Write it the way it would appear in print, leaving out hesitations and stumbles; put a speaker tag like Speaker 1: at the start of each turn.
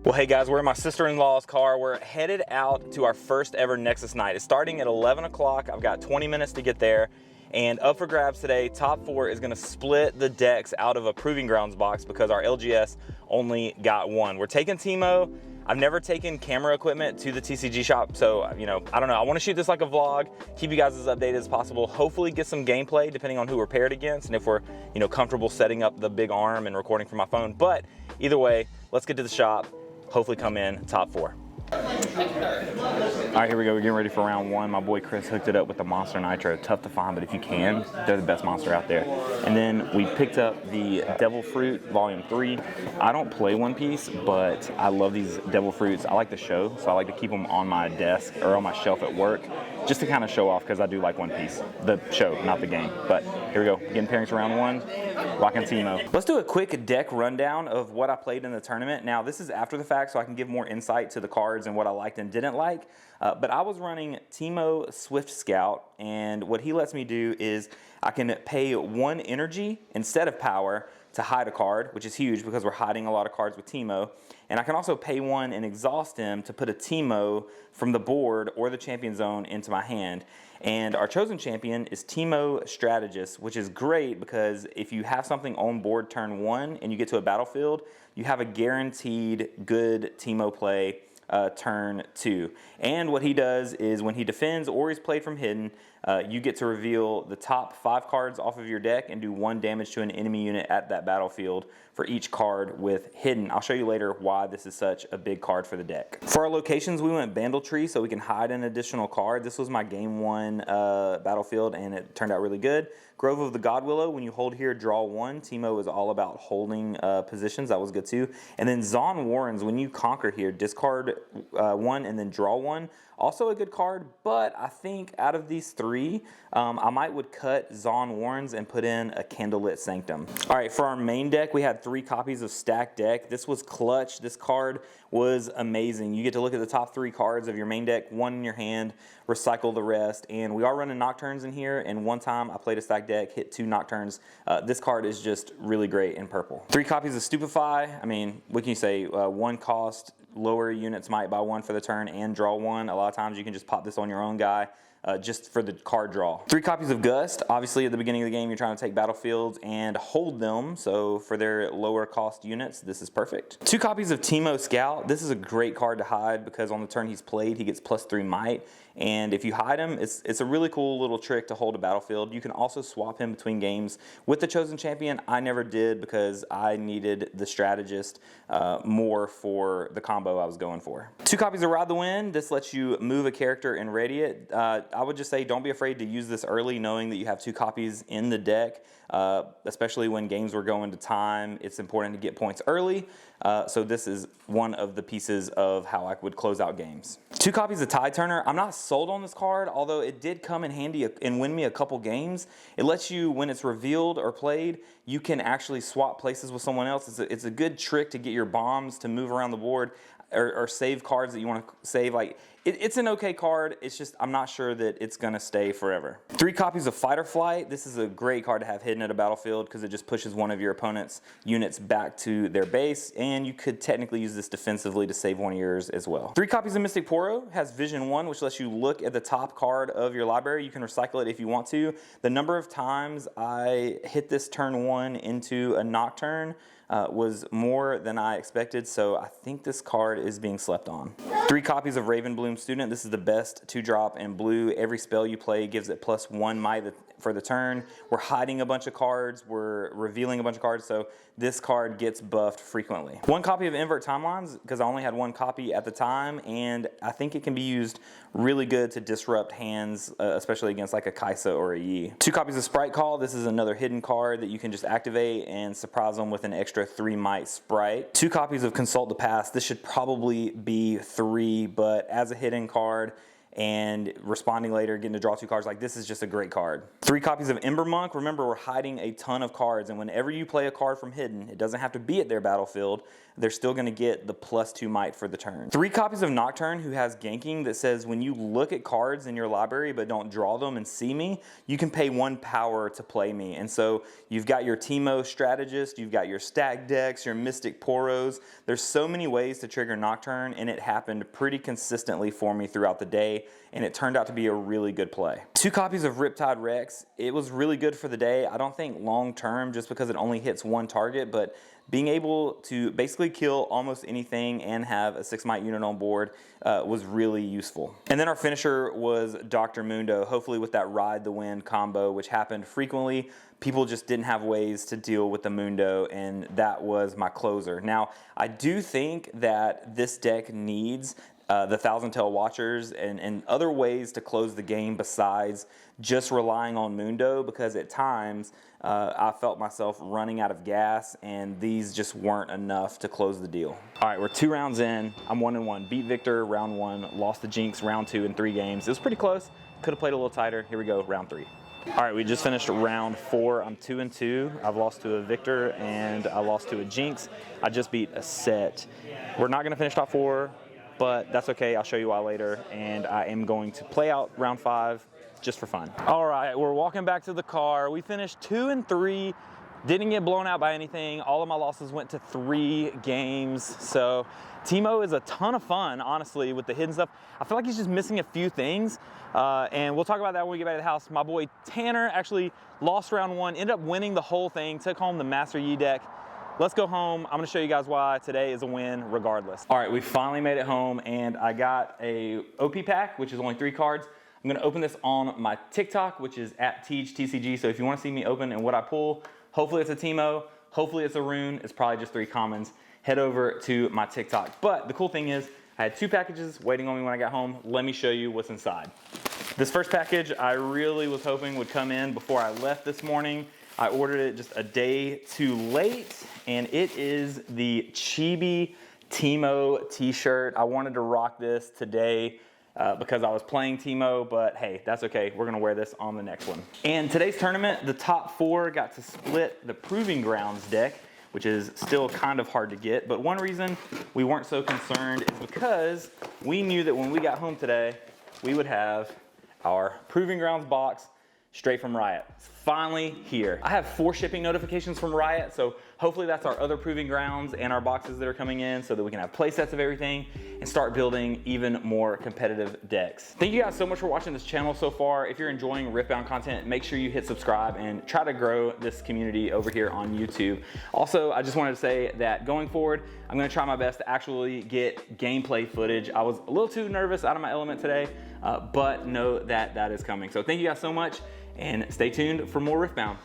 Speaker 1: Well, hey guys, we're in my sister-in-law's car. We're headed out to our first ever Nexus night. It's starting at 11 o'clock. I've got 20 minutes to get there. And up for grabs today, top 4 is gonna split the decks out of a Proving Grounds box because our LGS only got one. We're taking Teemo. I've never taken camera equipment to the TCG shop, so I don't know. I wanna shoot this like a vlog, keep you guys as updated as possible, hopefully get some gameplay depending on who we're paired against and if we're comfortable setting up the big arm and recording from my phone. But either way, let's get to the shop. Hopefully come in top 4. All right, here we go. We're getting ready for round 1. My boy Chris hooked it up with the Monster Nitro. Tough to find, but if you can, they're the best monster out there. And then we picked up the Devil Fruit Volume 3. I don't play One Piece, but I love these Devil Fruits. I like the show, so I like to keep them on my desk or on my shelf at work, just to kind of show off because I do like One Piece. The show, not the game. But here we go. Getting pairings for round 1. Rocking Teemo. Let's do a quick deck rundown of what I played in the tournament. Now, this is after the fact, so I can give more insight to the cards and what I liked and didn't like. But I was running Teemo Swift Scout, and what he lets me do is I can pay 1 energy instead of power to hide a card, which is huge because we're hiding a lot of cards with Teemo. And I can also pay 1 and exhaust him to put a Teemo from the board or the champion zone into my hand. And our chosen champion is Teemo Strategist, which is great because if you have something on board turn 1 and you get to a battlefield, you have a guaranteed good Teemo play turn 2. And what he does is when he defends or he's played from hidden, you get to reveal the top 5 cards off of your deck and do 1 damage to an enemy unit at that battlefield for each card with hidden. I'll show you later why this is such a big card for the deck. For our locations, we went Bandle Tree so we can hide an additional card. This was my game 1 battlefield and it turned out really good. Grove of the Godwillow, when you hold here, draw 1. Teemo is all about holding positions. That was good too. And then Zon Warrens, when you conquer here, discard 1 and then draw 1. Also a good card, but I think out of these 3, I would cut Zon Warrens and put in a Candlelit Sanctum. All right, for our main deck, we had 3 copies of Stacked Deck. This was clutch. This card was amazing. You get to look at the top 3 cards of your main deck, 1 in your hand, recycle the rest. And we are running Nocturnes in here, and one time I played a Stacked Deck, hit 2 Nocturnes. This card is just really great in purple. 3 copies of Stupefy. I mean, what can you say? 1 cost, lower units might buy 1 for the turn and draw 1. A lot of times you can just pop this on your own guy. Just for the card draw. 3 copies of Gust. Obviously at the beginning of the game you're trying to take battlefields and hold them, so for their lower cost units this is perfect. 2 copies of Teemo Scout. This is a great card to hide because on the turn he's played he gets +3 might, and if you hide him it's a really cool little trick to hold a battlefield. You can also swap him between games with the chosen champion. I never did because I needed the strategist more for the combo I was going for. 2 copies of Ride the Wind. This lets you move a character and ready it. I would just say don't be afraid to use this early, knowing that you have 2 copies in the deck, especially when games were going to time. It's important to get points early, so this is one of the pieces of how I would close out games. 2 copies of Tide Turner. I'm not sold on this card, although it did come in handy and win me a couple games. It lets you, when it's revealed or played, you can actually swap places with someone else. It's a good trick to get your bombs to move around the board or save cards that you want to save. Like it's an okay card. It's just I'm not sure that it's gonna stay forever. 3 copies of Fight or Flight. This is a great card to have hidden at a battlefield because it just pushes one of your opponent's units back to their base, and you could technically use this defensively to save one of yours as well. 3 copies of Mystic Poro. Has Vision 1, which lets you look at the top card of your library. You can recycle it if you want to. The number of times I hit this turn 1 into a Nocturne was more than I expected, so I think this card is being slept on. 3 copies of Ravenbloom Student. This is the best 2-drop in blue. Every spell you play gives it +1 might for the turn. We're hiding a bunch of cards, we're revealing a bunch of cards, so this card gets buffed frequently. 1 copy of Invert Timelines, because I only had 1 copy at the time, and I think it can be used really good to disrupt hands, especially against like a Kaisa or a Yi. 2 copies of Sprite Call. This is another hidden card that you can just activate and surprise them with an extra 3 might sprite. 2 copies of Consult the Past. This should probably be 3, but as a hidden card, and responding later, getting to draw 2 cards. Like, this is just a great card. 3 copies of Ember Monk. Remember, we're hiding a ton of cards, and whenever you play a card from hidden, it doesn't have to be at their battlefield. They're still going to get the +2 might for the turn. 3 copies of Nocturne, who has ganking that says when you look at cards in your library but don't draw them and see me, you can pay 1 power to play me. And so you've got your Teemo Strategist, you've got your Stack Decks, your Mystic Poros. There's so many ways to trigger Nocturne, and it happened pretty consistently for me throughout the day, and it turned out to be a really good play. 2 copies of Riptide Rex. It was really good for the day. I don't think long term, just because it only hits 1 target, but being able to basically kill almost anything and have a 6 might unit on board was really useful. And then our finisher was Dr. Mundo, hopefully with that Ride the Wind combo, which happened frequently. People just didn't have ways to deal with the Mundo, and that was my closer. Now, I do think that this deck needs the Thousand Tail Watchers and other ways to close the game besides just relying on Mundo, because at times I felt myself running out of gas and these just weren't enough to close the deal. All right, we're 2 rounds in. I'm 1-1. Beat Victor round 1, lost the Jinx round 2 in 3 games. It was pretty close. Could have played a little tighter. Here we go, round 3. All right, we just finished round 4. I'm 2-2. I've lost to a Victor and I lost to a Jinx. I just beat a Set. We're not gonna finish top 4, but that's okay. I'll show you why later. And I am going to play out round 5 just for fun. All right, we're walking back to the car. We finished 2-3, didn't get blown out by anything. All of my losses went to 3 games. So Teemo is a ton of fun, honestly, with the hidden stuff. I feel like he's just missing a few things. And we'll talk about that when we get back to the house. My boy Tanner actually lost round 1, ended up winning the whole thing, took home the Master Yi deck. Let's go home. I'm gonna show you guys why today is a win regardless. All right, we finally made it home, and I got a OP pack, which is only 3 cards. I'm gonna open this on my TikTok, which is @TeachTCG. So if you wanna see me open and what I pull, hopefully it's a Teemo, hopefully it's a Rune, it's probably just 3 commons. Head over to my TikTok. But the cool thing is, I had 2 packages waiting on me when I got home. Let me show you what's inside. This first package, I really was hoping would come in before I left this morning. I ordered it just a day too late, and it is the Chibi Teemo t-shirt. I wanted to rock this today because I was playing Teemo, but hey, that's okay. We're gonna wear this on the next one. And today's tournament, the top 4 got to split the Proving Grounds deck, which is still kind of hard to get. But one reason we weren't so concerned is because we knew that when we got home today, we would have our Proving Grounds box straight from Riot. It's finally here. I have 4 shipping notifications from Riot, so hopefully that's our other Proving Grounds and our boxes that are coming in so that we can have play sets of everything and start building even more competitive decks. Thank you guys so much for watching this channel so far. If you're enjoying Riftbound content, make sure you hit subscribe and try to grow this community over here on YouTube. Also, I just wanted to say that going forward, I'm gonna try my best to actually get gameplay footage. I was a little too nervous, out of my element today, but know that that is coming. So thank you guys so much, and stay tuned for more Riftbound.